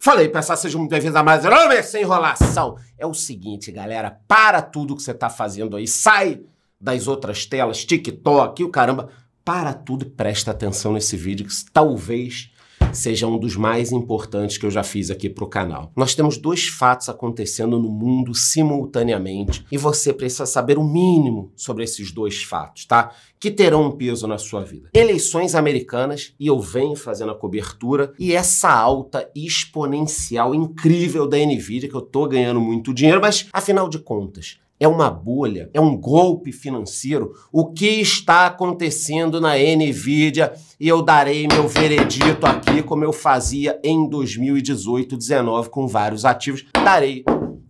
Falei, pessoal, sejam muito bem-vindos a mais um Sem Enrolação. É o seguinte, galera, para tudo que você tá fazendo aí, sai das outras telas, TikTok, o caramba, para tudo e presta atenção nesse vídeo que talvez seja um dos mais importantes que eu já fiz aqui pro canal. Nós temos dois fatos acontecendo no mundo simultaneamente e você precisa saber o mínimo sobre esses dois fatos, tá? Que terão um peso na sua vida. Eleições americanas, e eu venho fazendo a cobertura, e essa alta exponencial incrível da Nvidia, que eu tô ganhando muito dinheiro, mas afinal de contas, é uma bolha, é um golpe financeiro. O que está acontecendo na Nvidia? E eu darei meu veredito aqui, como eu fazia em 2018, 19 com vários ativos. Darei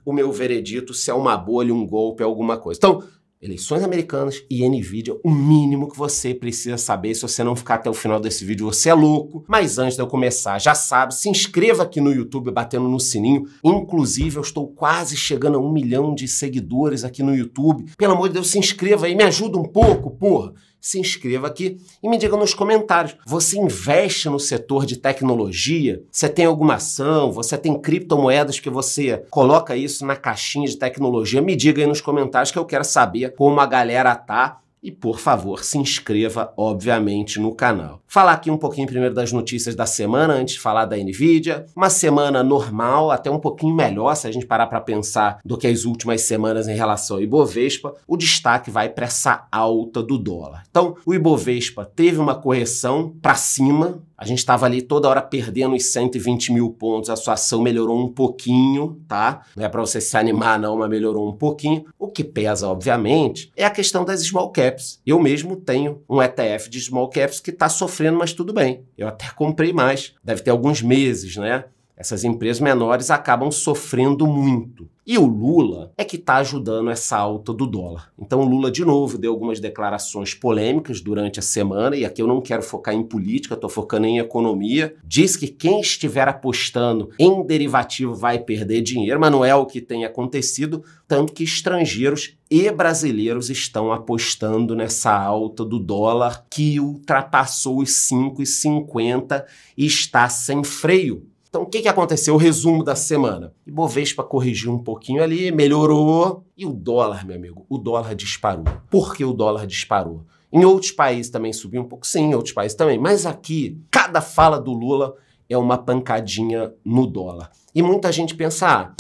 o meu veredito se é uma bolha, um golpe, alguma coisa. Então, eleições americanas e Nvidia, o mínimo que você precisa saber. Se você não ficar até o final desse vídeo, você é louco. Mas antes de eu começar, já sabe, se inscreva aqui no YouTube, batendo no sininho. Inclusive, eu estou quase chegando a 1 milhão de seguidores aqui no YouTube. Pelo amor de Deus, se inscreva aí, me ajuda um pouco, porra. Se inscreva aqui e me diga nos comentários. Você investe no setor de tecnologia? Você tem alguma ação? Você tem criptomoedas que você coloca isso na caixinha de tecnologia? Me diga aí nos comentários que eu quero saber como a galera tá. E, por favor, se inscreva, obviamente, no canal. Falar aqui um pouquinho primeiro das notícias da semana, antes de falar da Nvidia. Uma semana normal, até um pouquinho melhor, se a gente parar para pensar, do que as últimas semanas em relação ao Ibovespa. O destaque vai para essa alta do dólar. Então, o Ibovespa teve uma correção para cima. A gente estava ali toda hora perdendo os 120 mil pontos, a sua ação melhorou um pouquinho, tá? Não é para você se animar não, mas melhorou um pouquinho. O que pesa, obviamente, é a questão das small caps. Eu mesmo tenho um ETF de small caps que está sofrendo, mas tudo bem. Eu até comprei mais. Deve ter alguns meses, né? Essas empresas menores acabam sofrendo muito. E o Lula é que está ajudando essa alta do dólar. Então o Lula, de novo, deu algumas declarações polêmicas durante a semana, e aqui eu não quero focar em política, estou focando em economia. Diz que quem estiver apostando em derivativo vai perder dinheiro, mas não é o que tem acontecido, tanto que estrangeiros e brasileiros estão apostando nessa alta do dólar que ultrapassou os 5,50 e está sem freio. Então, o que aconteceu? O resumo da semana. Ibovespa corrigiu um pouquinho ali, melhorou. E o dólar, meu amigo, o dólar disparou. Por que o dólar disparou? Em outros países também subiu um pouco, sim, em outros países também. Mas aqui, cada fala do Lula é uma pancadinha no dólar. E muita gente pensa,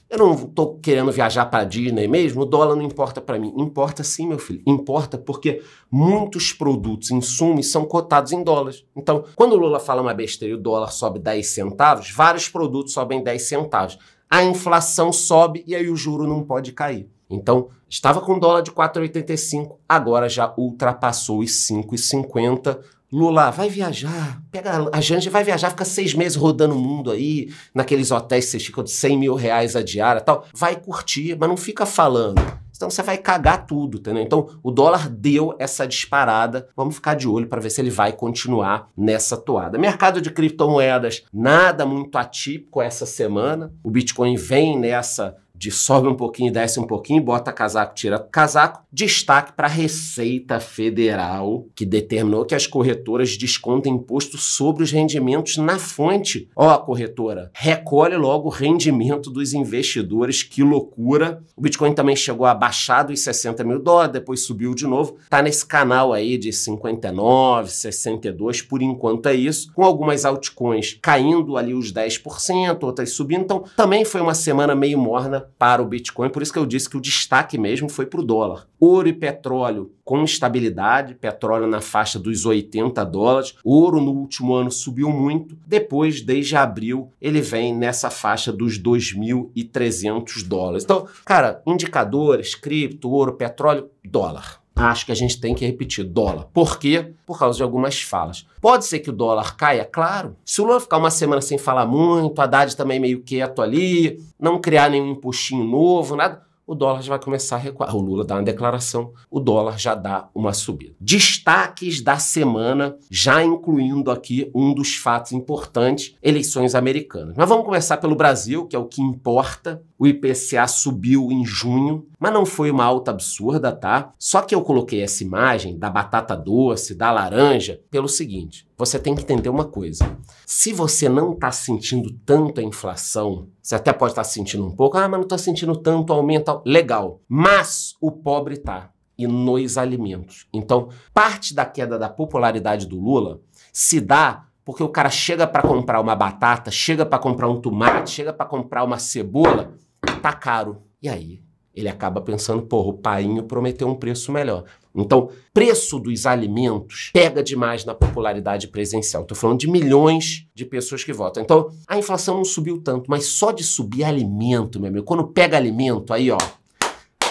eu não tô querendo viajar para Disney mesmo, o dólar não importa para mim. Importa sim, meu filho. Importa porque muitos produtos, insumos, são cotados em dólares. Então, quando o Lula fala uma besteira e o dólar sobe 10 centavos, vários produtos sobem 10 centavos. A inflação sobe e aí o juro não pode cair. Então, estava com dólar de 4,85, agora já ultrapassou os 5,50. Lula, vai viajar, pega a Janja, vai viajar, fica 6 meses rodando o mundo aí, naqueles hotéis que vocês ficam de 100 mil reais a diária e tal. Vai curtir, mas não fica falando. Então você vai cagar tudo, entendeu? Então o dólar deu essa disparada. Vamos ficar de olho para ver se ele vai continuar nessa toada. Mercado de criptomoedas, nada muito atípico essa semana. O Bitcoin vem nessa de sobe um pouquinho, desce um pouquinho, bota casaco, tira casaco. Destaque para a Receita Federal, que determinou que as corretoras descontem imposto sobre os rendimentos na fonte. Ó, corretora, recolhe logo o rendimento dos investidores, que loucura. O Bitcoin também chegou a baixar dos 60 mil dólares, depois subiu de novo. Tá nesse canal aí de 59, 62, por enquanto é isso. Com algumas altcoins caindo ali os 10%, outras subindo. Então também foi uma semana meio morna para o Bitcoin, por isso que eu disse que o destaque mesmo foi para o dólar. Ouro e petróleo com estabilidade, petróleo na faixa dos 80 dólares. Ouro no último ano subiu muito, depois, desde abril, ele vem nessa faixa dos 2.300 dólares. Então, cara, indicadores, cripto, ouro, petróleo, dólar. Acho que a gente tem que repetir, dólar. Por quê? Por causa de algumas falas. Pode ser que o dólar caia? Claro. Se o Lula ficar uma semana sem falar muito, a Haddad também meio quieto ali, não criar nenhum impostinho novo, nada, o dólar já vai começar a recuar. O Lula dá uma declaração, o dólar já dá uma subida. Destaques da semana, já incluindo aqui um dos fatos importantes, eleições americanas. Mas vamos começar pelo Brasil, que é o que importa. O IPCA subiu em junho, mas não foi uma alta absurda, tá? Só que eu coloquei essa imagem da batata doce, da laranja, pelo seguinte. você tem que entender uma coisa. Se você não está sentindo tanto a inflação, você até pode estar sentindo um pouco, mas não estou sentindo tanto aumento, legal. Mas o pobre tá, e nos alimentos. Então, parte da queda da popularidade do Lula se dá porque o cara chega para comprar uma batata, chega para comprar um tomate, chega para comprar uma cebola, tá caro. E aí, ele acaba pensando, porra, o painho prometeu um preço melhor. Então, preço dos alimentos pega demais na popularidade presencial. Estou falando de milhões de pessoas que votam. Então, a inflação não subiu tanto, mas só de subir alimento, meu amigo, quando pega alimento, aí, ó,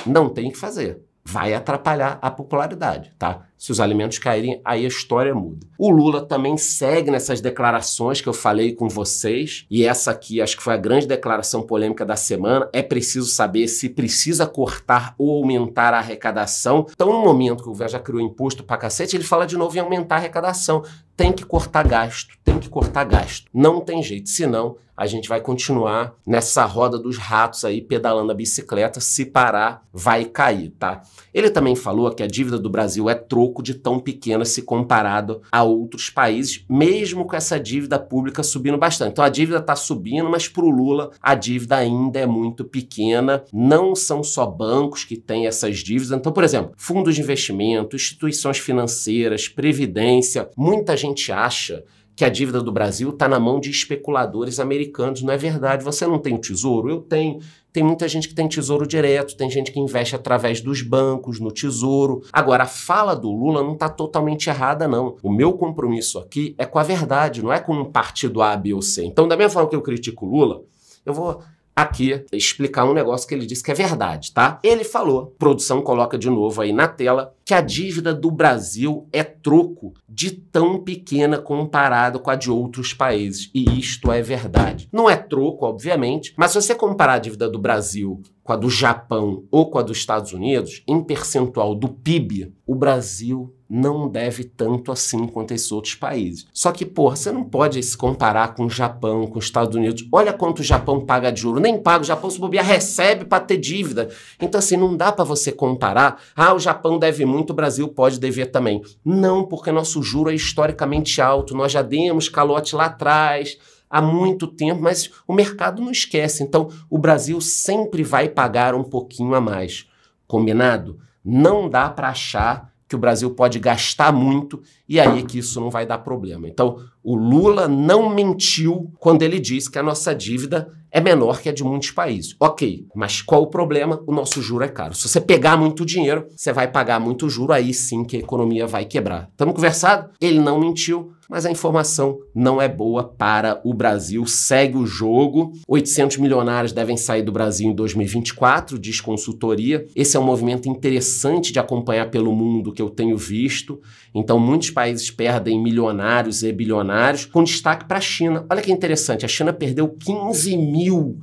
não tem o que fazer. Vai atrapalhar a popularidade, tá? Se os alimentos caírem, aí a história muda. O Lula também segue nessas declarações que eu falei com vocês, e essa aqui acho que foi a grande declaração polêmica da semana. É preciso saber se precisa cortar ou aumentar a arrecadação. Então, no momento que o governo já criou imposto pra cacete, ele fala de novo em aumentar a arrecadação. Tem que cortar gasto, tem que cortar gasto. Não tem jeito, senão a gente vai continuar nessa roda dos ratos aí, pedalando a bicicleta. Se parar, vai cair, tá? Ele também falou que a dívida do Brasil é troco de tão pequena se comparado a outros países, mesmo com essa dívida pública subindo bastante. Então a dívida está subindo, mas para o Lula a dívida ainda é muito pequena. Não são só bancos que têm essas dívidas. Então, por exemplo, fundos de investimento, instituições financeiras, previdência, muita gente acha que a dívida do Brasil está na mão de especuladores americanos. Não é verdade. Você não tem o tesouro? Eu tenho. Tem muita gente que tem tesouro direto, tem gente que investe através dos bancos, no tesouro. Agora, a fala do Lula não está totalmente errada, não. O meu compromisso aqui é com a verdade, não é com um partido A, B ou C. Então, da mesma forma que eu critico o Lula, eu vou aqui explicar um negócio que ele disse que é verdade, tá? Ele falou, produção coloca de novo aí na tela, que a dívida do Brasil é troco de tão pequena comparado com a de outros países. E isto é verdade. Não é troco, obviamente, mas se você comparar a dívida do Brasil com a do Japão ou com a dos Estados Unidos, em percentual do PIB, o Brasil não deve tanto assim quanto esses outros países. Só que, porra, você não pode se comparar com o Japão, com os Estados Unidos. Olha quanto o Japão paga de juros. Nem paga, o Japão se bobear recebe para ter dívida. Então, assim, não dá para você comparar. Ah, o Japão deve muito, o Brasil pode dever também. Não, porque nosso juro é historicamente alto. Nós já demos calote lá atrás, há muito tempo, mas o mercado não esquece. Então, o Brasil sempre vai pagar um pouquinho a mais. Combinado? Não dá para achar que o Brasil pode gastar muito e aí que isso não vai dar problema. Então, o Lula não mentiu quando ele disse que a nossa dívida é menor que a de muitos países. Ok, mas qual o problema? O nosso juro é caro. Se você pegar muito dinheiro, você vai pagar muito juro, aí sim que a economia vai quebrar. Estamos conversados? Ele não mentiu, mas a informação não é boa para o Brasil. Segue o jogo. 800 milionários devem sair do Brasil em 2024, diz consultoria. Esse é um movimento interessante de acompanhar pelo mundo que eu tenho visto. Então, muitos países perdem milionários e bilionários, com destaque para a China. Olha que interessante, a China perdeu 15 mil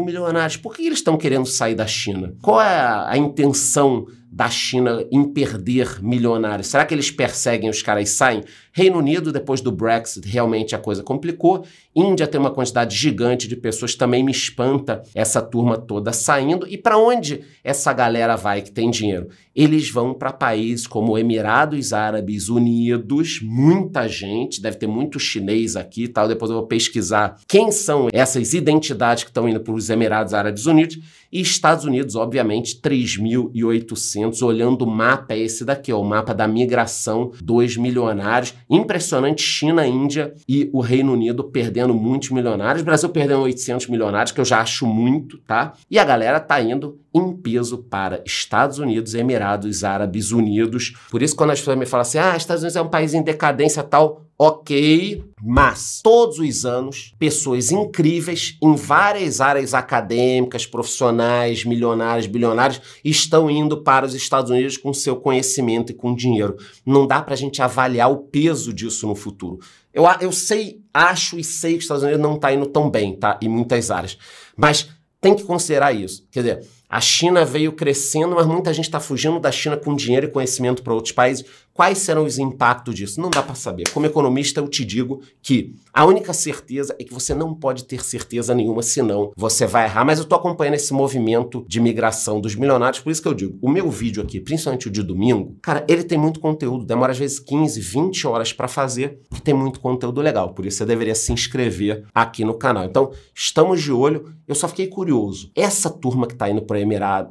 milionários. Por que eles estão querendo sair da China? Qual é a intenção da China em perder milionários? Será que eles perseguem os caras e saem? Reino Unido, depois do Brexit, realmente a coisa complicou. Índia tem uma quantidade gigante de pessoas, também me espanta essa turma toda saindo. E para onde essa galera vai que tem dinheiro? Eles vão para países como Emirados Árabes Unidos, muita gente, deve ter muito chinês aqui e tal, depois eu vou pesquisar quem são essas identidades que estão indo para os Emirados Árabes Unidos. E Estados Unidos, obviamente, 3.800. Olhando o mapa, é esse daqui, ó, o mapa da migração dos milionários. Impressionante, China, Índia e o Reino Unido perdendo muitos milionários. O Brasil perdendo 800 milionários, que eu já acho muito, tá? E a galera tá indo em peso para Estados Unidos, Emirados Árabes Unidos. Por isso, quando as pessoas me falam assim, Estados Unidos é um país em decadência e tal, ok, mas todos os anos, pessoas incríveis em várias áreas acadêmicas, profissionais, milionários, bilionários, estão indo para os Estados Unidos com seu conhecimento e com dinheiro. Não dá pra gente avaliar o peso disso no futuro. Eu sei, acho e sei que os Estados Unidos não tá indo tão bem, tá? Em muitas áreas. Mas tem que considerar isso. Quer dizer, a China veio crescendo, mas muita gente está fugindo da China com dinheiro e conhecimento para outros países. Quais serão os impactos disso? Não dá para saber. Como economista, eu te digo que a única certeza é que você não pode ter certeza nenhuma, senão você vai errar. Mas eu tô acompanhando esse movimento de migração dos milionários, por isso que eu digo, o meu vídeo aqui, principalmente o de domingo, cara, ele tem muito conteúdo, demora às vezes 15, 20 horas para fazer, que tem muito conteúdo legal. Por isso você deveria se inscrever aqui no canal. Então, estamos de olho. Eu só fiquei curioso. Essa turma que tá indo para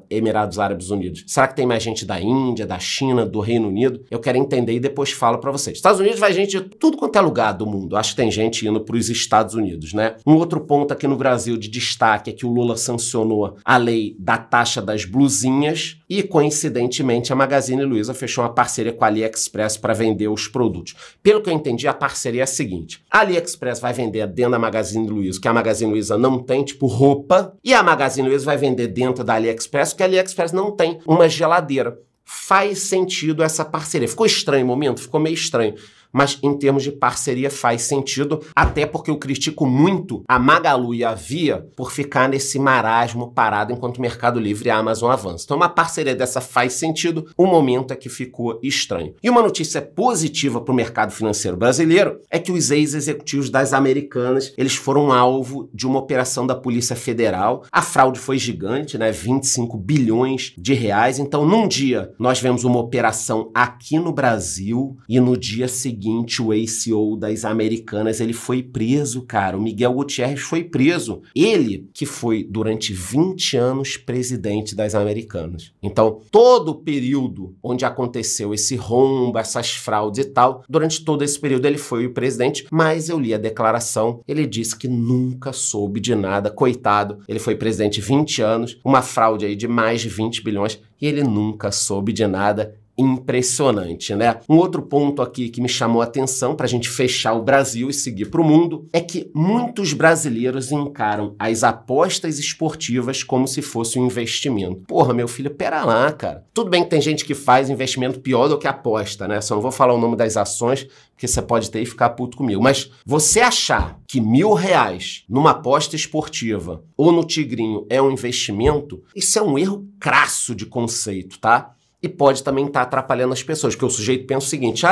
Emirados Árabes Unidos, será que tem mais gente da Índia, da China, do Reino Unido? Eu quero entender e depois falo para vocês. Estados Unidos vai gente de tudo quanto é lugar do mundo. Acho que tem gente indo para os Estados Unidos, né? Um outro ponto aqui no Brasil de destaque é que o Lula sancionou a lei da taxa das blusinhas e, coincidentemente, a Magazine Luiza fechou uma parceria com a AliExpress para vender os produtos. Pelo que eu entendi, a parceria é a seguinte. A AliExpress vai vender dentro da Magazine Luiza, que a Magazine Luiza não tem, tipo roupa, e a Magazine Luiza vai vender dentro da AliExpress, que a AliExpress não tem uma geladeira. Faz sentido essa parceria. Ficou estranho o momento? Ficou meio estranho. Mas em termos de parceria faz sentido, até porque eu critico muito a Magalu e a Via por ficar nesse marasmo parado enquanto o Mercado Livre e a Amazon avançam. Então uma parceria dessa faz sentido, o momento é que ficou estranho. E uma notícia positiva para o mercado financeiro brasileiro é que os ex-executivos das Americanas, eles foram alvo de uma operação da Polícia Federal. A fraude foi gigante, né? 25 bilhões de reais. Então num dia nós vemos uma operação aqui no Brasil e no dia seguinte o ex-CEO das Americanas, ele foi preso, cara. O Miguel Gutierrez foi preso. Ele que foi durante 20 anos presidente das Americanas. Então, todo o período onde aconteceu esse rombo, essas fraudes e tal, durante todo esse período ele foi o presidente, mas eu li a declaração, ele disse que nunca soube de nada. Coitado, ele foi presidente 20 anos, uma fraude aí de mais de 20 bilhões e ele nunca soube de nada. Impressionante, né? Um outro ponto aqui que me chamou a atenção para a gente fechar o Brasil e seguir para o mundo é que muitos brasileiros encaram as apostas esportivas como se fosse um investimento. Porra, meu filho, pera lá, cara. Tudo bem que tem gente que faz investimento pior do que aposta, né? Só não vou falar o nome das ações, porque você pode ter e ficar puto comigo. Mas você achar que R$1.000 numa aposta esportiva ou no Tigrinho é um investimento, isso é um erro crasso de conceito, tá? E pode também estar atrapalhando as pessoas, porque o sujeito pensa o seguinte,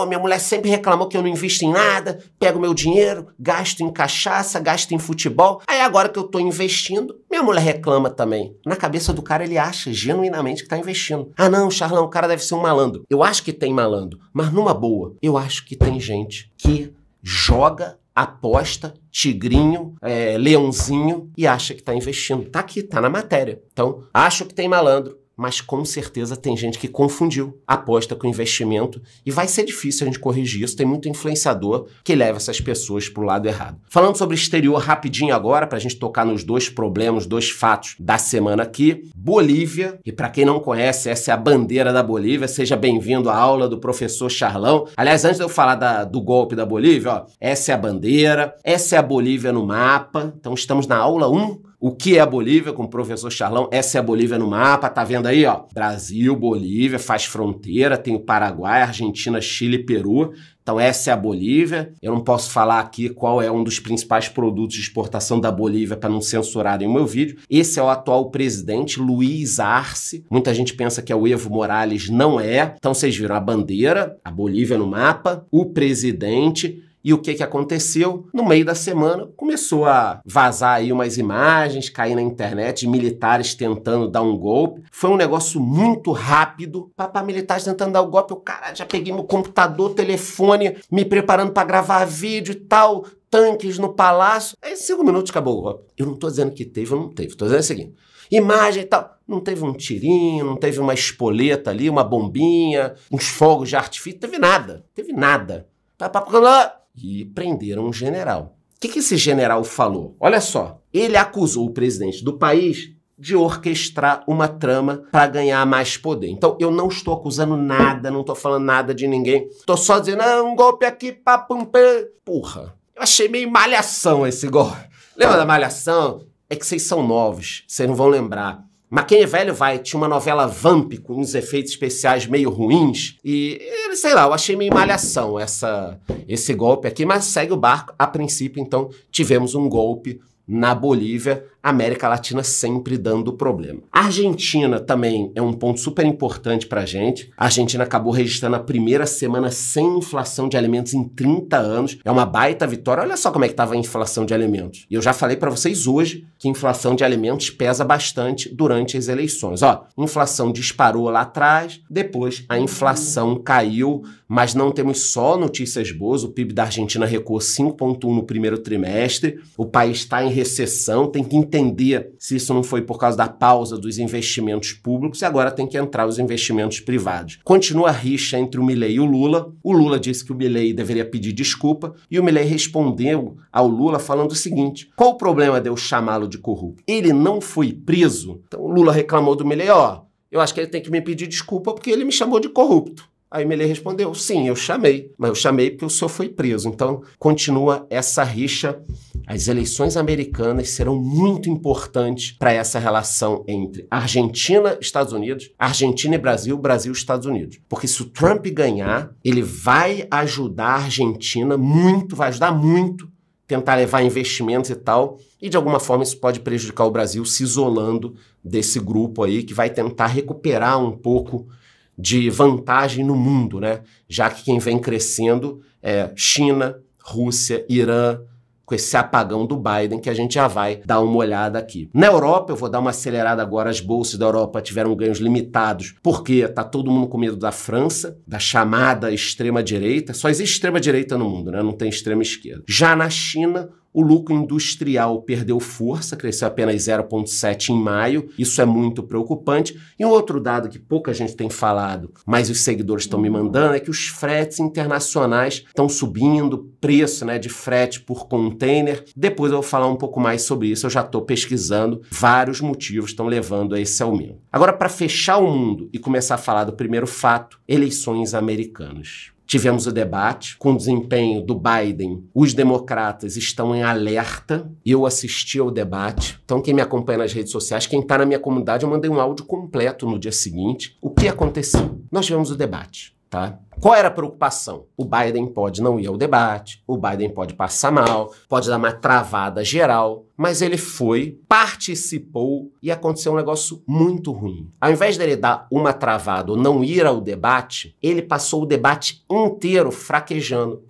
minha mulher sempre reclamou que eu não invisto em nada, pego meu dinheiro, gasto em cachaça, gasto em futebol, aí agora que eu tô investindo, minha mulher reclama também. Na cabeça do cara ele acha genuinamente que tá investindo. Ah não, Charlão, o cara deve ser um malandro. Eu acho que tem malandro, mas numa boa, eu acho que tem gente que joga, aposta, tigrinho, leãozinho e acha que tá investindo. Tá aqui, tá na matéria. Então, acho que tem malandro. Mas com certeza tem gente que confundiu aposta com investimento e vai ser difícil a gente corrigir isso. Tem muito influenciador que leva essas pessoas para o lado errado. Falando sobre exterior rapidinho agora, para a gente tocar nos dois problemas, dois fatos da semana aqui. Bolívia, e para quem não conhece, essa é a bandeira da Bolívia. Seja bem-vindo à aula do professor Charlão. Aliás, antes de eu falar do golpe da Bolívia, ó, essa é a bandeira, essa é a Bolívia no mapa. Então estamos na aula 1. O que é a Bolívia, com o professor Charlão? Essa é a Bolívia no mapa, tá vendo aí, ó? Brasil, Bolívia, faz fronteira, tem o Paraguai, Argentina, Chile e Peru. Então essa é a Bolívia. Eu não posso falar aqui qual é um dos principais produtos de exportação da Bolívia para não censurarem o meu vídeo. Esse é o atual presidente, Luiz Arce. Muita gente pensa que é o Evo Morales, não é. Então vocês viram a bandeira, a Bolívia no mapa, o presidente. E o que aconteceu? No meio da semana, começou a vazar aí umas imagens, cair na internet, de militares tentando dar um golpe. Foi um negócio muito rápido. Militares tentando dar o golpe. Eu, cara, já peguei meu computador, telefone, me preparando para gravar vídeo e tal. Tanques no palácio. Aí, 5 minutos, acabou o golpe. Eu não tô dizendo que teve ou não teve. Tô dizendo o seguinte. Imagem e tal. Não teve um tirinho, não teve uma espoleta ali, uma bombinha, uns fogos de artifício. Teve nada. Teve nada. E prenderam um general. O que esse general falou? Olha só, ele acusou o presidente do país de orquestrar uma trama para ganhar mais poder. Então, eu não estou acusando nada, não estou falando nada de ninguém. Estou só dizendo, um golpe aqui, papumpê. Porra, eu achei meio malhação esse golpe. Lembra da malhação? É que vocês são novos, vocês não vão lembrar. Mas quem é velho tinha uma novela Vamp com uns efeitos especiais meio ruins e, sei lá, eu achei meio malhação esse golpe aqui, mas segue o barco. A princípio, então, tivemos um golpe na Bolívia. a América Latina sempre dando problema. A Argentina também é um ponto super importante pra gente. A Argentina acabou registrando a primeira semana sem inflação de alimentos em 30 anos. É uma baita vitória. Olha só como é que estava a inflação de alimentos. E eu já falei pra vocês hoje que inflação de alimentos pesa bastante durante as eleições. Ó, inflação disparou lá atrás, depois a inflação caiu, mas não temos só notícias boas. O PIB da Argentina recuou 5,1 no primeiro trimestre. O país está em recessão, tem que entender se isso não foi por causa da pausa dos investimentos públicos e agora tem que entrar os investimentos privados. Continua a rixa entre o Milei e o Lula. O Lula disse que o Milei deveria pedir desculpa e o Milei respondeu ao Lula falando o seguinte: qual o problema de eu chamá-lo de corrupto? Ele não foi preso. Então o Lula reclamou do Milei, ó, eu acho que ele tem que me pedir desculpa porque ele me chamou de corrupto. Aí o Milei respondeu, sim, eu chamei, mas eu chamei porque o senhor foi preso. Então, continua essa rixa. As eleições americanas serão muito importantes para essa relação entre Argentina e Estados Unidos, Argentina e Brasil, Brasil e Estados Unidos. Porque se o Trump ganhar, ele vai ajudar a Argentina muito, vai ajudar muito, tentar levar investimentos e tal, e de alguma forma isso pode prejudicar o Brasil se isolando desse grupo aí que vai tentar recuperar um pouco de vantagem no mundo, né? Já que quem vem crescendo é China, Rússia, Irã, com esse apagão do Biden, que a gente já vai dar uma olhada aqui. Na Europa, eu vou dar uma acelerada agora, as bolsas da Europa tiveram ganhos limitados, porque tá todo mundo com medo da França, da chamada extrema-direita. Só existe extrema-direita no mundo, né? Não tem extrema-esquerda. Já na China, o lucro industrial perdeu força, cresceu apenas 0,7% em maio. Isso é muito preocupante. E um outro dado que pouca gente tem falado, mas os seguidores estão me mandando, é que os fretes internacionais estão subindo, preço, né, de frete por container. Depois eu vou falar um pouco mais sobre isso. Eu já estou pesquisando. Vários motivos estão levando a esse aumento. Agora, para fechar o mundo e começar a falar do primeiro fato, eleições americanas. Tivemos o debate com o desempenho do Biden. Os democratas estão em alerta. Eu assisti ao debate. Então, quem me acompanha nas redes sociais, quem está na minha comunidade, eu mandei um áudio completo no dia seguinte. O que aconteceu? Nós tivemos o debate, tá? Qual era a preocupação? O Biden pode não ir ao debate, o Biden pode passar mal, pode dar uma travada geral, mas ele foi, participou e aconteceu um negócio muito ruim. Ao invés dele dar uma travada ou não ir ao debate, ele passou o debate inteiro fraquejando.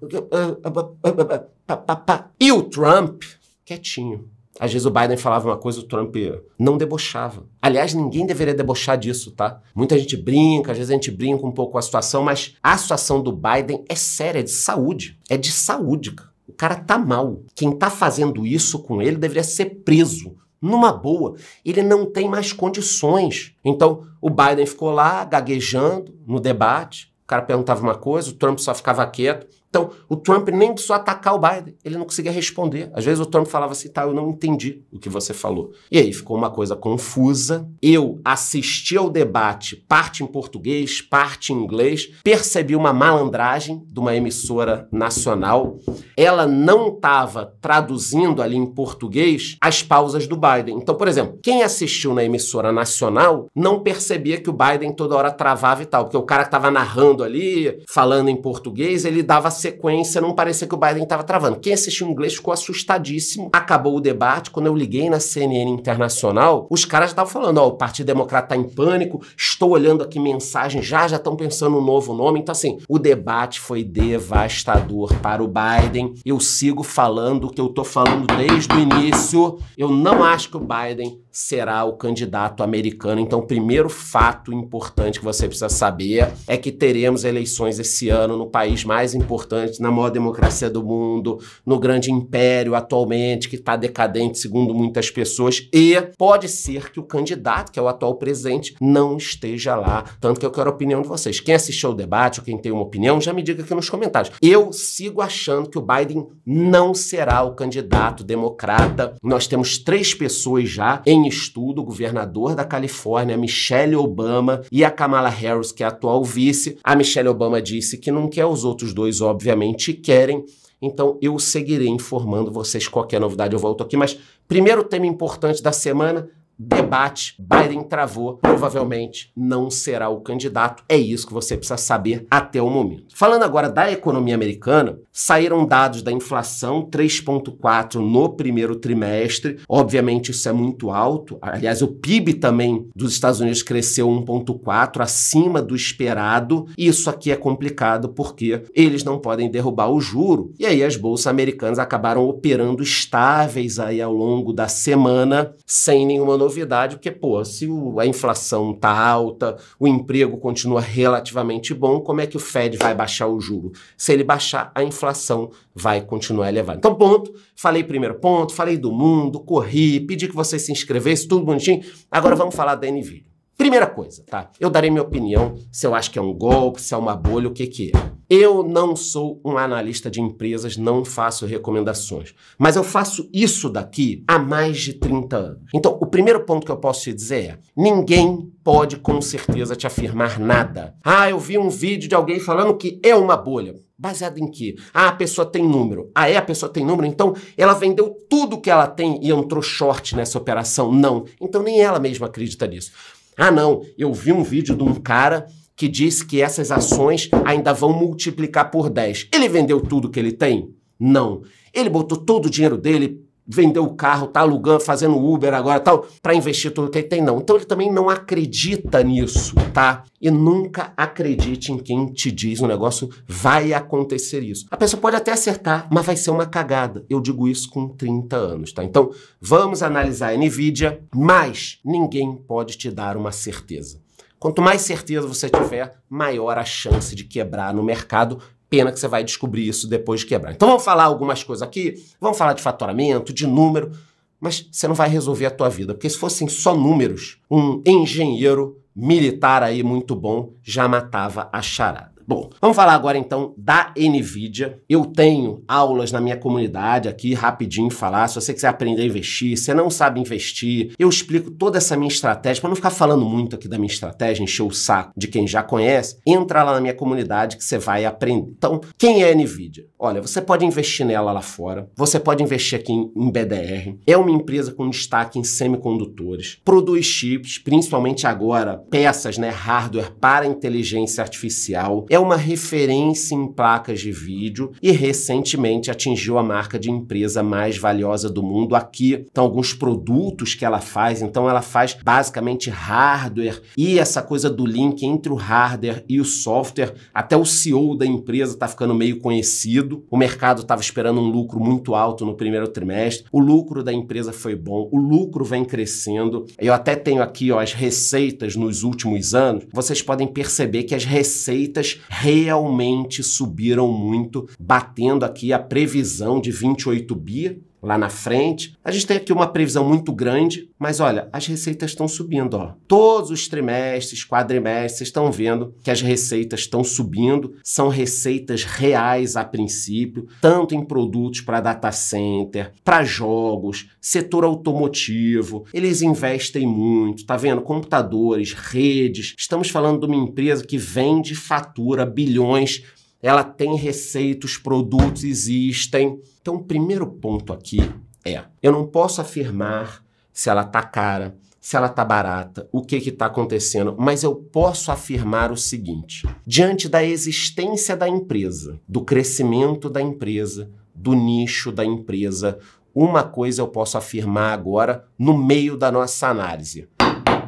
E o Trump, quietinho. Às vezes o Biden falava uma coisa, o Trump não debochava. Aliás, ninguém deveria debochar disso, tá? Muita gente brinca, às vezes a gente brinca um pouco com a situação, mas a situação do Biden é séria, é de saúde. É de saúde, cara. O cara tá mal. Quem tá fazendo isso com ele deveria ser preso. Numa boa. Ele não tem mais condições. Então, o Biden ficou lá gaguejando no debate. O cara perguntava uma coisa, o Trump só ficava quieto. Então, o Trump nem precisou atacar o Biden, ele não conseguia responder. Às vezes o Trump falava assim, tá, eu não entendi o que você falou. E aí ficou uma coisa confusa. Eu assisti ao debate, parte em português, parte em inglês, percebi uma malandragem de uma emissora nacional. Ela não estava traduzindo ali em português as pausas do Biden. Então, por exemplo, quem assistiu na emissora nacional não percebia que o Biden toda hora travava e tal, porque o cara que estava narrando ali, falando em português, ele dava sequência, não parecia que o Biden estava travando. Quem assistiu em inglês ficou assustadíssimo. Acabou o debate, quando eu liguei na CNN Internacional, os caras estavam falando, ó, o Partido Democrata está em pânico, estou olhando aqui mensagens, já estão pensando no novo nome. Então, assim, o debate foi devastador para o Biden. Eu sigo falando o que eu tô falando desde o início. Eu não acho que o Biden será o candidato americano. Então, o primeiro fato importante que você precisa saber é que teremos eleições esse ano no país mais importante, na maior democracia do mundo, no grande império atualmente, que está decadente, segundo muitas pessoas, e pode ser que o candidato, que é o atual presidente, não esteja lá. Tanto que eu quero a opinião de vocês. Quem assistiu ao debate ou quem tem uma opinião, já me diga aqui nos comentários. Eu sigo achando que o Biden não será o candidato democrata. Nós temos 3 pessoas já em estudo, o governador da Califórnia, Michelle Obama, e a Kamala Harris, que é a atual vice. A Michelle Obama disse que não quer, os outros 2 obviamente querem. Então eu seguirei informando vocês. Qualquer novidade eu volto aqui, mas primeiro tema importante da semana, debate, Biden travou, provavelmente não será o candidato. É isso que você precisa saber até o momento. Falando agora da economia americana, saíram dados da inflação, 3,4 no primeiro trimestre. Obviamente isso é muito alto. Aliás, o PIB também dos Estados Unidos cresceu 1,4, acima do esperado. Isso aqui é complicado porque eles não podem derrubar o juro. E aí as bolsas americanas acabaram operando estáveis aí ao longo da semana, sem nenhuma novidade, porque, pô, se a inflação tá alta, o emprego continua relativamente bom, como é que o Fed vai baixar o juro? Se ele baixar, a inflação vai continuar elevada. Então, ponto. Falei primeiro ponto, falei do mundo, corri, pedi que você se inscrevesse, tudo bonitinho. Agora vamos falar da NVIDIA. Primeira coisa, tá? Eu darei minha opinião se eu acho que é um golpe, se é uma bolha, o que é. Eu não sou um analista de empresas, não faço recomendações. Mas eu faço isso daqui há mais de 30 anos. Então, o primeiro ponto que eu posso te dizer é: ninguém pode com certeza te afirmar nada. Ah, eu vi um vídeo de alguém falando que é uma bolha. Baseado em quê? Ah, a pessoa tem número. Ah, a pessoa tem número? Então, ela vendeu tudo que ela tem e entrou short nessa operação? Não. Então, nem ela mesma acredita nisso. Ah, não, eu vi um vídeo de um cara que disse que essas ações ainda vão multiplicar por 10. Ele vendeu tudo que ele tem? Não. Ele botou todo o dinheiro dele, vendeu o carro, tá alugando, fazendo Uber agora, tal, para investir tudo que ele tem? Não. Então ele também não acredita nisso, tá? E nunca acredite em quem te diz um negócio vai acontecer isso. A pessoa pode até acertar, mas vai ser uma cagada. Eu digo isso com 30 anos, tá? Então, vamos analisar a NVIDIA, mas ninguém pode te dar uma certeza. Quanto mais certeza você tiver, maior a chance de quebrar no mercado. Pena que você vai descobrir isso depois de quebrar. Então vamos falar algumas coisas aqui, vamos falar de faturamento, de número, mas você não vai resolver a tua vida, porque se fossem só números, um engenheiro militar aí muito bom já matava a charada. Bom, vamos falar agora então da NVIDIA. Eu tenho aulas na minha comunidade aqui, rapidinho falar. Se você quiser aprender a investir, você não sabe investir, eu explico toda essa minha estratégia. Para não ficar falando muito aqui da minha estratégia, encher o saco de quem já conhece, entra lá na minha comunidade que você vai aprender. Então, quem é a NVIDIA? Olha, você pode investir nela lá fora, você pode investir aqui em BDR. É uma empresa com destaque em semicondutores, produz chips, principalmente agora, peças, né, hardware para inteligência artificial. É uma referência em placas de vídeo e recentemente atingiu a marca de empresa mais valiosa do mundo. Aqui estão alguns produtos que ela faz. Então ela faz basicamente hardware e essa coisa do link entre o hardware e o software. Até o CEO da empresa está ficando meio conhecido. O mercado estava esperando um lucro muito alto no primeiro trimestre. O lucro da empresa foi bom. O lucro vem crescendo. Eu até tenho aqui, ó, as receitas nos últimos anos. Vocês podem perceber que as receitas realmente subiram muito, batendo aqui a previsão de 28 bi lá na frente. A gente tem aqui uma previsão muito grande, mas olha, as receitas estão subindo, ó. Todos os trimestres, quadrimestres, vocês estão vendo que as receitas estão subindo, são receitas reais a princípio, tanto em produtos para data center, para jogos, setor automotivo. Eles investem muito, tá vendo? Computadores, redes. Estamos falando de uma empresa que vende, fatura bilhões. Ela tem receitas, os produtos existem. Então, o primeiro ponto aqui é: eu não posso afirmar se ela tá cara, se ela tá barata, o que está acontecendo, mas eu posso afirmar o seguinte: diante da existência da empresa, do crescimento da empresa, do nicho da empresa, uma coisa eu posso afirmar agora no meio da nossa análise.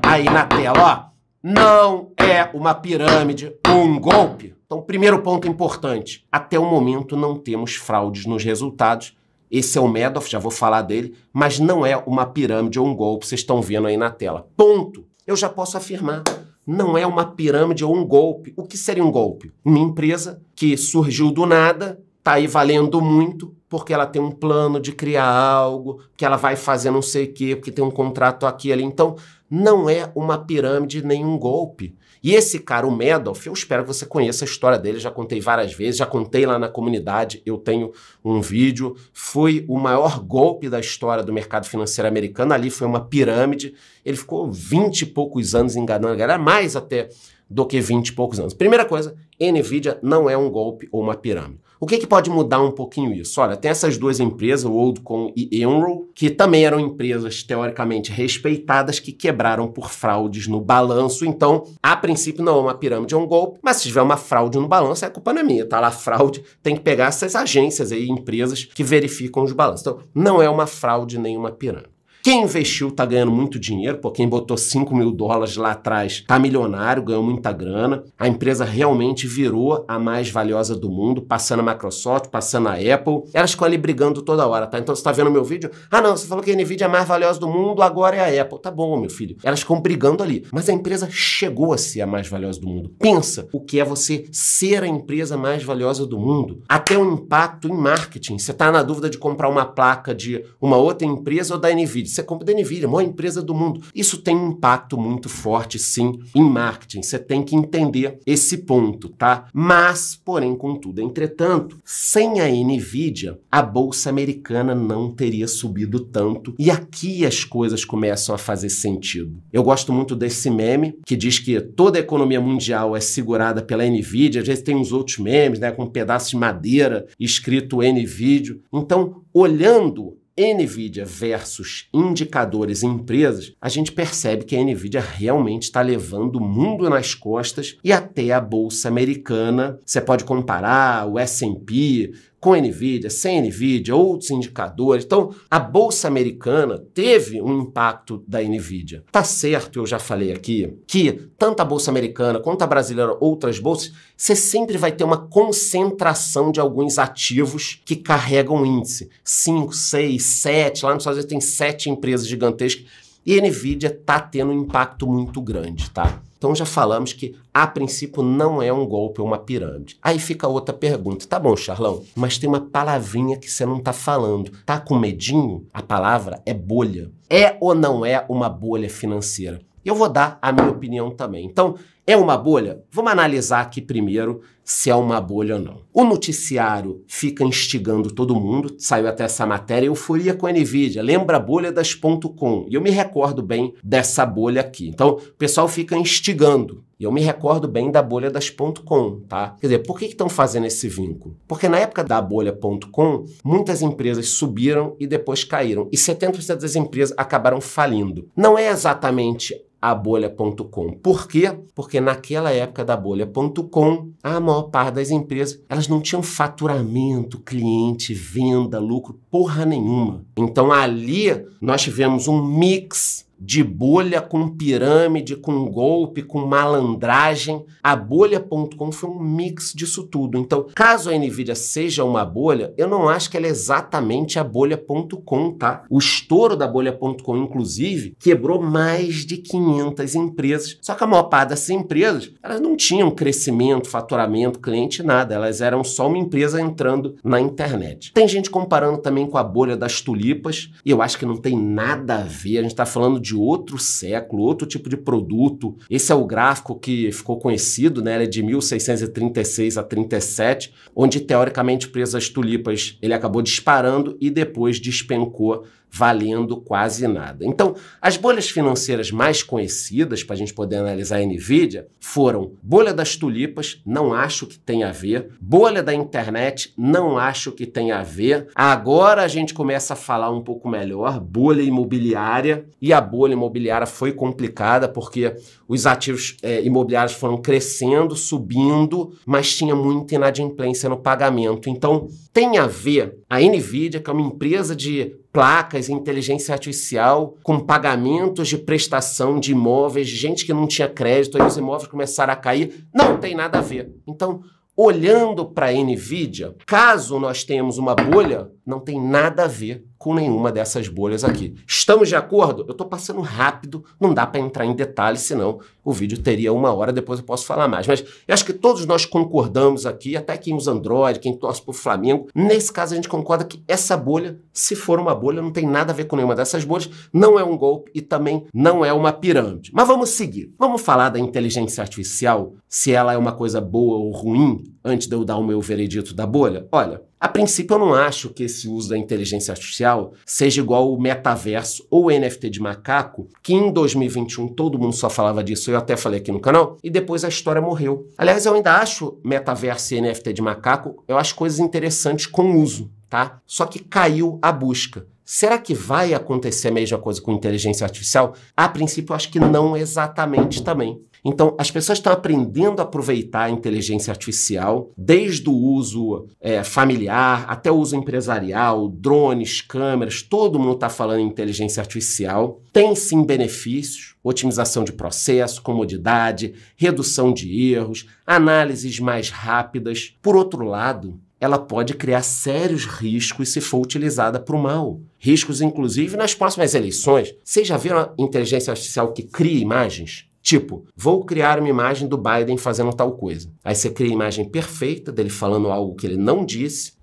Aí na tela, ó. Não é uma pirâmide ou um golpe. Então, primeiro ponto importante. Até o momento não temos fraudes nos resultados. Esse é o Madoff, já vou falar dele, mas não é uma pirâmide ou um golpe, vocês estão vendo aí na tela. Ponto. Eu já posso afirmar. Não é uma pirâmide ou um golpe. O que seria um golpe? Uma empresa que surgiu do nada, está aí valendo muito, porque ela tem um plano de criar algo, que ela vai fazer não sei o quê, porque tem um contrato aqui e ali. Então, não é uma pirâmide nem um golpe. E esse cara, o Madoff, eu espero que você conheça a história dele, já contei várias vezes, já contei lá na comunidade, eu tenho um vídeo, foi o maior golpe da história do mercado financeiro americano, ali foi uma pirâmide, ele ficou 20 e poucos anos enganando a galera, mais até do que 20 e poucos anos. Primeira coisa, NVIDIA não é um golpe ou uma pirâmide. O que pode mudar um pouquinho isso? Olha, tem essas duas empresas, o WorldCom e Enroll, que também eram empresas teoricamente respeitadas que quebraram por fraudes no balanço. Então, a princípio não é uma pirâmide, é um golpe, mas se tiver uma fraude no balanço, a culpa não é minha, tá lá fraude, tem que pegar essas agências aí, empresas que verificam os balanços. Então, não é uma fraude nem uma pirâmide. Quem investiu tá ganhando muito dinheiro, pô, quem botou $5.000 lá atrás tá milionário, ganhou muita grana. A empresa realmente virou a mais valiosa do mundo, passando a Microsoft, passando a Apple. Elas ficam ali brigando toda hora, tá? Então você tá vendo meu vídeo? Ah, não, você falou que a Nvidia é a mais valiosa do mundo, agora é a Apple. Tá bom, meu filho. Elas ficam brigando ali. Mas a empresa chegou a ser a mais valiosa do mundo. Pensa o que é você ser a empresa mais valiosa do mundo. Até o impacto em marketing. Você tá na dúvida de comprar uma placa de uma outra empresa ou da Nvidia. Você compra da Nvidia, a maior empresa do mundo. Isso tem um impacto muito forte, sim, em marketing. Você tem que entender esse ponto, tá? Mas, porém, contudo, entretanto, sem a Nvidia, a Bolsa Americana não teria subido tanto. E aqui as coisas começam a fazer sentido. Eu gosto muito desse meme, que diz que toda a economia mundial é segurada pela Nvidia. Às vezes tem uns outros memes, né, com um pedaço de madeira escrito Nvidia. Então, olhando Nvidia versus indicadores e empresas, a gente percebe que a Nvidia realmente está levando o mundo nas costas e até a Bolsa Americana. Você pode comparar o S&P com Nvidia, sem Nvidia, outros indicadores. Então, a Bolsa Americana teve um impacto da Nvidia. Tá certo, eu já falei aqui, que tanto a Bolsa Americana quanto a brasileira, outras bolsas, você sempre vai ter uma concentração de alguns ativos que carregam o índice. 5, 6, 7, lá nos Estados Unidos tem 7 empresas gigantescas e a Nvidia tá tendo um impacto muito grande, tá? Então já falamos que, a princípio, não é um golpe ou uma pirâmide. Aí fica outra pergunta. Tá bom, Charlão, mas tem uma palavrinha que você não tá falando. Tá com medinho? A palavra é bolha. É ou não é uma bolha financeira? Eu vou dar a minha opinião também. Então, é uma bolha? Vamos analisar aqui primeiro se é uma bolha ou não. O noticiário fica instigando todo mundo, saiu até essa matéria, euforia com a Nvidia, lembra a bolha das .com. E eu me recordo bem dessa bolha aqui. Então, o pessoal fica instigando. E eu me recordo bem da bolha das .com, tá? Quer dizer, por que estão fazendo esse vínculo? Porque na época da bolha .com, muitas empresas subiram e depois caíram. E 70% das empresas acabaram falindo. Não é exatamente a bolha.com. Por quê? Porque naquela época da bolha.com, a maior parte das empresas, elas não tinham faturamento, cliente, venda, lucro, porra nenhuma. Então ali nós tivemos um mix de bolha com pirâmide, com golpe, com malandragem. A bolha.com foi um mix disso tudo. Então, caso a Nvidia seja uma bolha, eu não acho que ela é exatamente a bolha.com, tá? O estouro da bolha.com, inclusive, quebrou mais de 500 empresas. Só que a maior parte dessas empresas, elas não tinham crescimento, faturamento, cliente, nada. Elas eram só uma empresa entrando na internet. Tem gente comparando também com a bolha das tulipas, e eu acho que não tem nada a ver. A gente está falando de outro século, outro tipo de produto. Esse é o gráfico que ficou conhecido, né? Ele é de 1636 a 37, onde teoricamente o preço das tulipas ele acabou disparando e depois despencou, valendo quase nada. Então, as bolhas financeiras mais conhecidas, para a gente poder analisar a Nvidia, foram bolha das tulipas, não acho que tenha a ver, bolha da internet, não acho que tenha a ver. Agora a gente começa a falar um pouco melhor, bolha imobiliária, e a bolha imobiliária foi complicada porque os ativos imobiliários foram crescendo, subindo, mas tinha muita inadimplência no pagamento. Então, tem a ver a Nvidia, que é uma empresa de placas, inteligência artificial, com pagamentos de prestação de imóveis, de gente que não tinha crédito, aí os imóveis começaram a cair. Não tem nada a ver. Então, olhando para a Nvidia, caso nós tenhamos uma bolha, não tem nada a ver com nenhuma dessas bolhas aqui. Estamos de acordo? Eu estou passando rápido, não dá para entrar em detalhes, senão o vídeo teria 1 hora, depois eu posso falar mais. Mas eu acho que todos nós concordamos aqui, até quem usa Android, quem torce para o Flamengo, nesse caso a gente concorda que essa bolha, se for uma bolha, não tem nada a ver com nenhuma dessas bolhas, não é um golpe e também não é uma pirâmide. Mas vamos seguir. Vamos falar da inteligência artificial, se ela é uma coisa boa ou ruim, antes de eu dar o meu veredito da bolha? Olha, A princípio, eu não acho que esse uso da inteligência artificial seja igual o metaverso ou o NFT de macaco, que em 2021 todo mundo só falava disso, eu até falei aqui no canal, e depois a história morreu. Aliás, eu ainda acho metaverso e NFT de macaco, eu acho coisas interessantes com uso, tá? Só que caiu a busca. Será que vai acontecer a mesma coisa com inteligência artificial? A princípio, eu acho que não exatamente também. Então, as pessoas estão aprendendo a aproveitar a inteligência artificial, desde o uso familiar até o uso empresarial, drones, câmeras, todo mundo está falando em inteligência artificial. Tem sim benefícios, otimização de processo, comodidade, redução de erros, análises mais rápidas. Por outro lado, ela pode criar sérios riscos se for utilizada para o mal. Riscos, inclusive, nas próximas eleições. Vocês já viram a inteligência artificial que cria imagens? Tipo, vou criar uma imagem do Biden fazendo tal coisa. Aí você cria a imagem perfeita dele falando algo que ele não disse.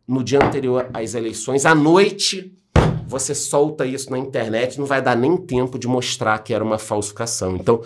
No dia anterior às eleições, à noite, você solta isso na internet, não vai dar nem tempo de mostrar que era uma falsificação. Então,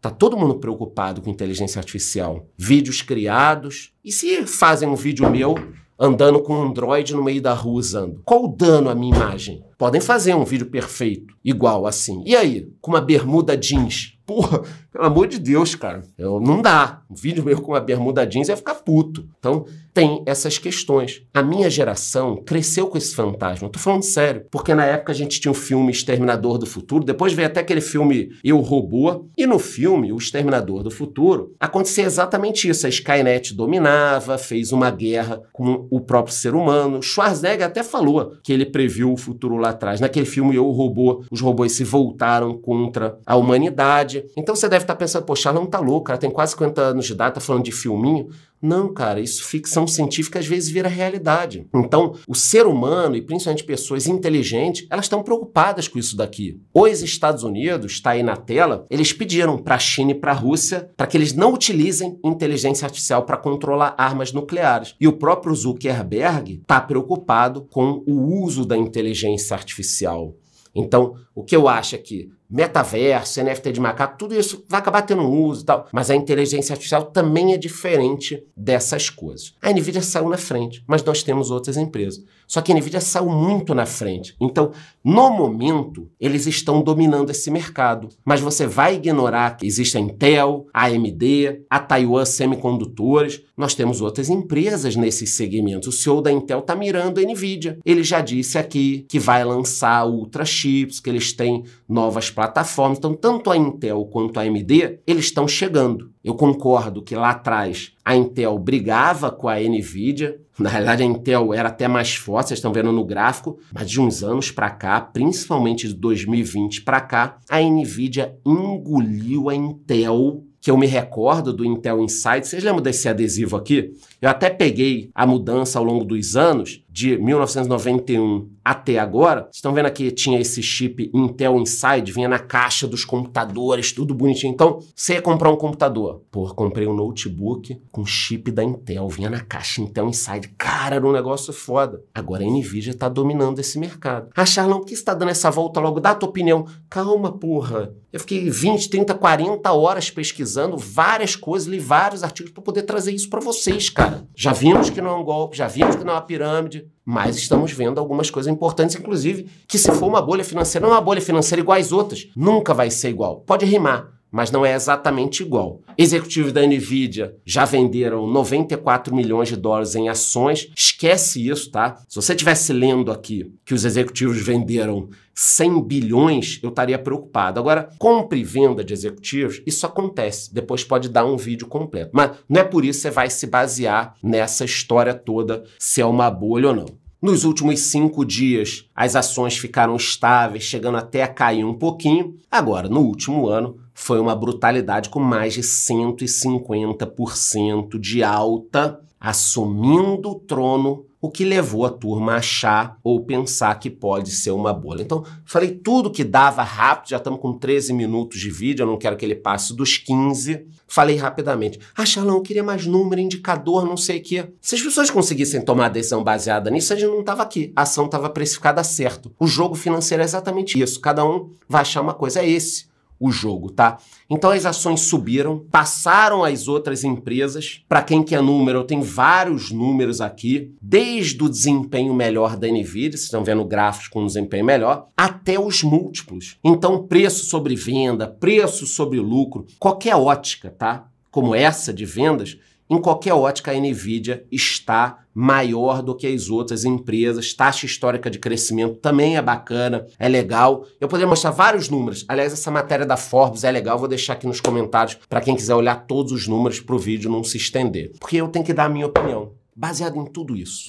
tá todo mundo preocupado com inteligência artificial. Vídeos criados. E se fazem um vídeo meu andando com um Android no meio da rua usando? Qual o dano à minha imagem? Podem fazer um vídeo perfeito, igual assim. E aí, com uma bermuda jeans? Porra, pelo amor de Deus, cara. Não dá. Um vídeo meu com uma bermuda jeans ia ficar puto. Então, tem essas questões. A minha geração cresceu com esse fantasma. Eu tô falando sério. Porque na época a gente tinha um filme Exterminador do Futuro, depois veio até aquele filme Eu, Robô. E no filme, O Exterminador do Futuro, acontecia exatamente isso. A Skynet dominava, fez uma guerra com o próprio ser humano. Schwarzenegger até falou que ele previu o futuro lá atrás. Naquele filme Eu, Robô, os robôs se voltaram contra a humanidade. Então você deve estar pensando, pô, Charlão tá louco, cara, tem quase 50 anos de idade, tá falando de filminho. Não, cara, isso ficção científica às vezes vira realidade. Então, o ser humano, e principalmente pessoas inteligentes, elas estão preocupadas com isso daqui. Os Estados Unidos, está aí na tela, eles pediram para a China e para a Rússia para que eles não utilizem inteligência artificial para controlar armas nucleares. E o próprio Zuckerberg está preocupado com o uso da inteligência artificial. Então, o que eu acho é que metaverso, NFT de macaco, tudo isso vai acabar tendo um uso e tal. Mas a inteligência artificial também é diferente dessas coisas. A NVIDIA saiu na frente, mas nós temos outras empresas. Só que a NVIDIA saiu muito na frente. Então, no momento, eles estão dominando esse mercado. Mas você vai ignorar que existe a Intel, a AMD, a Taiwan Semicondutores. Nós temos outras empresas nesses segmentos. O CEO da Intel está mirando a NVIDIA. Ele já disse aqui que vai lançar Ultra Chips, que eles têm novas plataformas. Então, tanto a Intel quanto a AMD, eles estão chegando. Eu concordo que lá atrás a Intel brigava com a NVIDIA. Na realidade, a Intel era até mais forte, vocês estão vendo no gráfico, mas de uns anos para cá, principalmente de 2020 para cá, a NVIDIA engoliu a Intel, que eu me recordo do Intel Inside. Vocês lembram desse adesivo aqui? Eu até peguei a mudança ao longo dos anos, de 1991 até agora. Vocês estão vendo aqui, tinha esse chip Intel Inside, vinha na caixa dos computadores, tudo bonitinho. Então, você ia comprar um computador. Pô, comprei um notebook com chip da Intel, vinha na caixa Intel Inside. Cara, era um negócio foda. Agora a NVIDIA tá dominando esse mercado. Ah, Charlão, por que você tá dando essa volta logo? Dá a tua opinião. Calma, porra. Eu fiquei 20, 30, 40 horas pesquisando várias coisas, li vários artigos para poder trazer isso para vocês, cara. Já vimos que não é um golpe, já vimos que não é uma pirâmide, mas estamos vendo algumas coisas importantes, inclusive que se for uma bolha financeira, não é uma bolha financeira igual às outras. Nunca vai ser igual. Pode rimar, mas não é exatamente igual. Executivos da NVIDIA já venderam 94 milhões de dólares em ações. Esquece isso, tá? Se você estivesse lendo aqui que os executivos venderam 100 bilhões, eu estaria preocupado. Agora, compra e venda de executivos, isso acontece. Depois pode dar um vídeo completo. Mas não é por isso que você vai se basear nessa história toda, se é uma bolha ou não. Nos últimos 5 dias, as ações ficaram estáveis, chegando até a cair um pouquinho. Agora, no último ano, foi uma brutalidade com mais de 150% de alta, assumindo o trono, o que levou a turma a achar ou pensar que pode ser uma bolha. Então, falei tudo que dava rápido, já estamos com 13 minutos de vídeo, eu não quero que ele passe dos 15. Falei rapidamente. Ah, Charlão, eu queria mais número, indicador, não sei o quê. Se as pessoas conseguissem tomar a decisão baseada nisso, a gente não estava aqui. A ação estava precificada certo. O jogo financeiro é exatamente isso. Cada um vai achar uma coisa. É esse o jogo, tá? Então as ações subiram, passaram as outras empresas. Para quem quer número, eu tenho vários números aqui, desde o desempenho melhor da Nvidia, vocês estão vendo gráficos com desempenho melhor, até os múltiplos. Então preço sobre venda, preço sobre lucro, qualquer ótica, tá? Como essa de vendas, em qualquer ótica a Nvidia está maior do que as outras empresas, taxa histórica de crescimento também é bacana, é legal. Eu poderia mostrar vários números, aliás essa matéria da Forbes é legal, vou deixar aqui nos comentários para quem quiser olhar todos os números para o vídeo não se estender. Porque eu tenho que dar a minha opinião, baseado em tudo isso.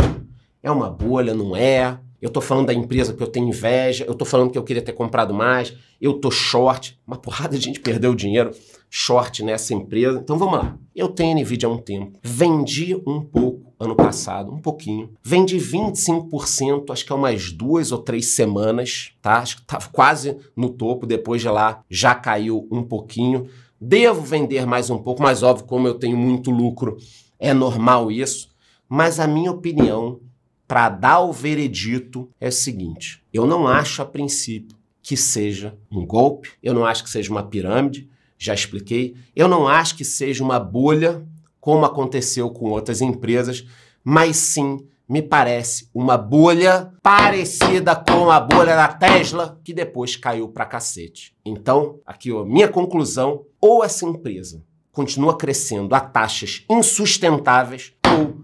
É uma bolha, não é? Eu tô falando da empresa que eu tenho inveja, eu tô falando que eu queria ter comprado mais, eu tô short, uma porrada de gente perdeu dinheiro short nessa empresa. Então vamos lá. Eu tenho Nvidia há um tempo, vendi um pouco ano passado, um pouquinho, vendi 25%, acho que há umas 2 ou 3 semanas, tá? Acho que tava quase no topo, depois de lá já caiu um pouquinho. Devo vender mais um pouco, mas óbvio, como eu tenho muito lucro, é normal isso, mas a minha opinião para dar o veredito é o seguinte, eu não acho a princípio que seja um golpe, eu não acho que seja uma pirâmide, já expliquei, eu não acho que seja uma bolha, como aconteceu com outras empresas, mas sim me parece uma bolha parecida com a bolha da Tesla, que depois caiu pra cacete. Então, aqui ó, minha conclusão, ou essa empresa continua crescendo a taxas insustentáveis, ou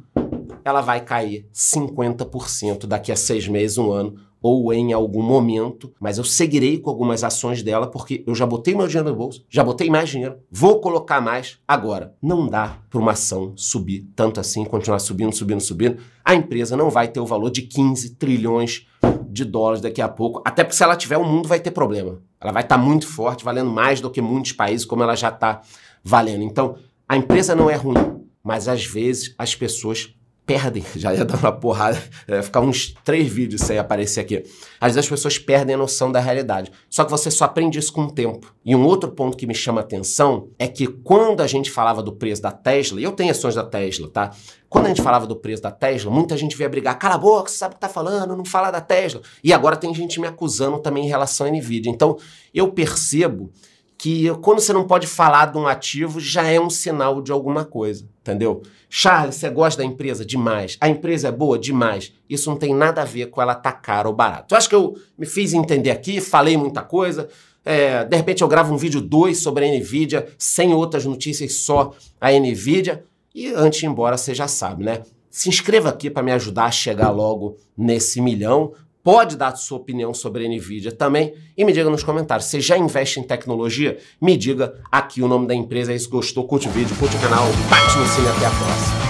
ela vai cair 50% daqui a 6 meses, 1 ano, ou em algum momento, mas eu seguirei com algumas ações dela, porque eu já botei meu dinheiro no bolso, já botei mais dinheiro, vou colocar mais. Agora, não dá para uma ação subir tanto assim, continuar subindo, subindo, subindo. A empresa não vai ter o valor de 15 trilhões de dólares daqui a pouco, até porque se ela tiver, o mundo vai ter problema. Ela vai estar muito forte, valendo mais do que muitos países, como ela já está valendo. Então, a empresa não é ruim, mas às vezes as pessoas perdem, já ia dar uma porrada, ia ficar uns 3 vídeos sem aparecer aqui. Às vezes as pessoas perdem a noção da realidade. Só que você só aprende isso com o tempo. E um outro ponto que me chama a atenção é que quando a gente falava do preço da Tesla, e eu tenho ações da Tesla, tá? Quando a gente falava do preço da Tesla, muita gente via brigar, cala a boca, você sabe o que tá falando, não fala da Tesla. E agora tem gente me acusando também em relação à Nvidia. Então, eu percebo que quando você não pode falar de um ativo, já é um sinal de alguma coisa, entendeu? Charles, você gosta da empresa? Demais. A empresa é boa? Demais. Isso não tem nada a ver com ela tá cara ou barato. Eu acho que eu me fiz entender aqui, falei muita coisa. De repente eu gravo um vídeo 2 sobre a Nvidia, sem outras notícias, só a Nvidia. E antes de ir embora, você já sabe, né? Se inscreva aqui para me ajudar a chegar logo nesse 1 milhão. Pode dar a sua opinião sobre a Nvidia também e me diga nos comentários. Você já investe em tecnologia? Me diga aqui o nome da empresa. É isso, gostou? Curte o vídeo, curte o canal, bate no sino e até a próxima.